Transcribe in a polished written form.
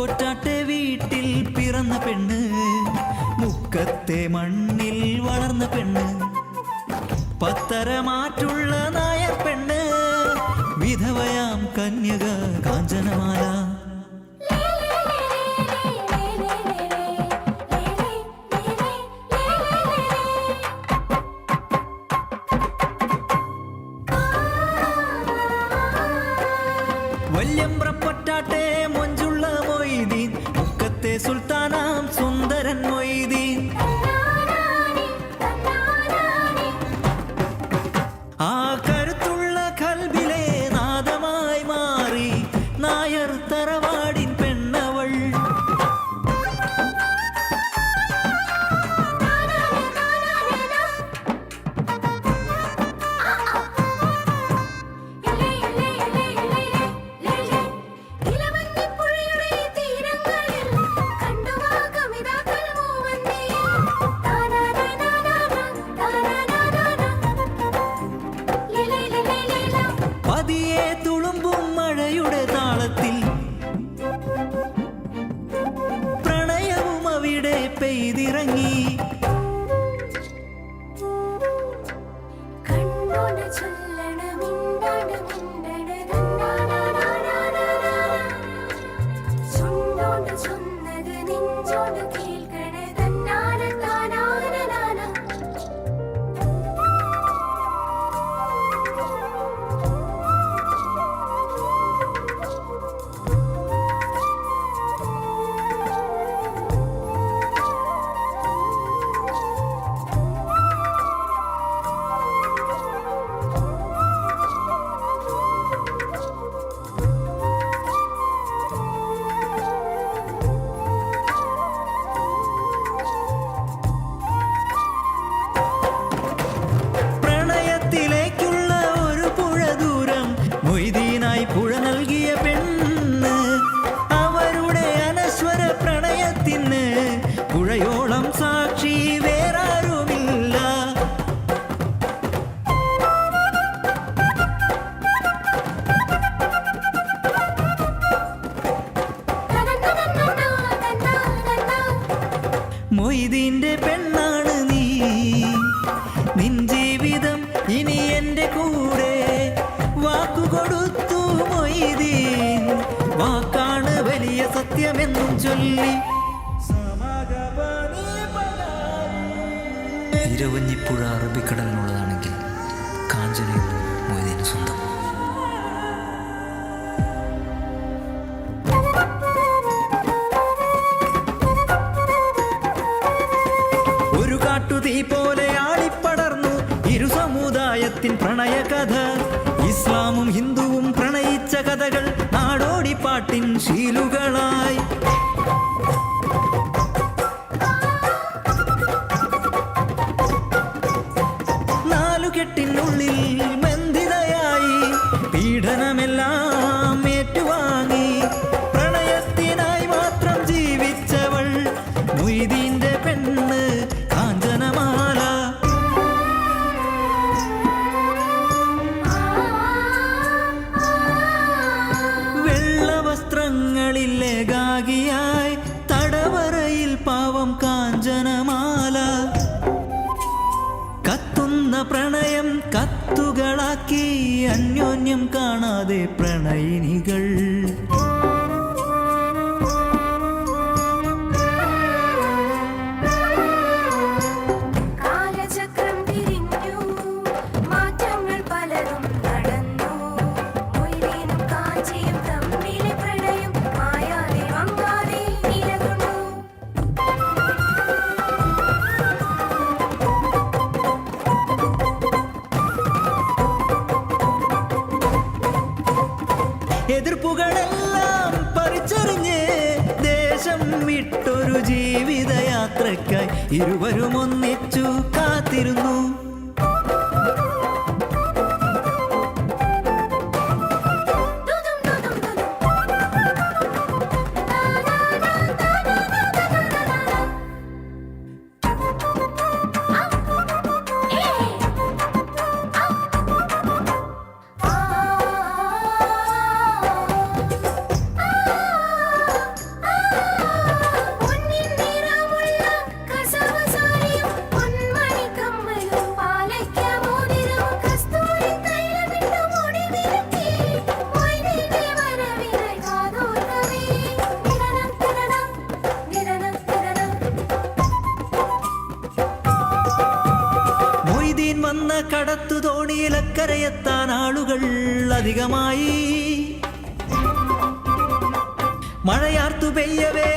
കൊറ്റാട്ടെ വീട്ടിൽ പിറന്ന പെണ്ണ്, മുക്കത്തെ മണ്ണിൽ വളർന്ന പെണ്ണ്, പത്തരമാറ്റുള്ള നായർ പെണ്ണ്, വിധവയാം കന്യക കാഞ്ചനമാല. വല്യമ്പ്രപ്പൊറ്റാട്ടെ മൊഞ്ചുള്ള മൊയ്തീൻ, മുക്കത്തെ സുൽത്താനാം സുന്ദരൻ മൊയ്തീൻ. ആ കരുത്തുള്ള കൽബിലെ നാദമായി മാറി നായർ തറവാടിൻ പെണ്ണവൾ. പതിയെ തുളുമ്പും മഴയുടെ താളത്തിൽ പ്രണയവും അവിടെ പെയ്തിറങ്ങി. പ്രണയത്തിലേക്കുള്ള ഒരു പുഴ ദൂരം മൊയ്തീനായി പുഴ നൽകിയ പെണ്ണ്, അവരുടെ അനശ്വര പ്രണയത്തിന് പുഴയോളം സാക്ഷി വേറാരുമില്ല. മൊയ്തീന്റെ പെണ്ണാണ് നീ, നിൻ ജീവിതം ഇനി എന്റെ കൂടെ. വാക്കുകൊടുത്തു മൊയ്തീൻ, വാക്കാണ് വലിയ സത്യമെന്നും ചൊല്ലി. ഇരവഞ്ഞിപ്പുഴ അറബിക്കടലിനുള്ളതാണെങ്കിൽ കാഞ്ചനയൊന്നും മൊയ്തീന് സ്വന്തം. ഒരു കാട്ടുതീ പോലെ ആളിപ്പടർന്നു ഇരു സമുദായത്തിൻ പ്രണയകഥ. ഇസ്ലാമും ഹിന്ദുവും പ്രണയിച്ച കഥകൾ നാടോടിപ്പാട്ടിൻ ശീലുകളായി. നാലുകെട്ടിനുള്ളിൽ ബന്ധിതയായി പീഡനമെല്ലാം ഏറ്റുവാങ്ങി പ്രണയത്തിനായി മാത്രം ജീവിച്ചവൾ മൊയ്തീന്റെ പെണ്ണ് കാഞ്ചനമാല. വെള്ളവസ്ത്രങ്ങളിൽ ഏകാകിയായി തടവറയിൽ പാവം കാഞ്ചനമാല. കത്തുന്ന പ്രണയം കത്തുകളാക്കി അന്യോന്യം കാണാതെ പ്രണയിനികൾ. എതിർപ്പുകളെല്ലാം പറിച്ചറിഞ്ഞ് ദേശം വിട്ടൊരു ജീവിതയാത്രയ്ക്കായി ഇരുവരും ഒന്നിച്ചു കാത്തിരുന്നു. മഴക്കാലത്തു തോണിയിലക്കരയെത്താൻ ആളുകൾ അധികമായി. മഴയാർത്തു പെയ്യവേ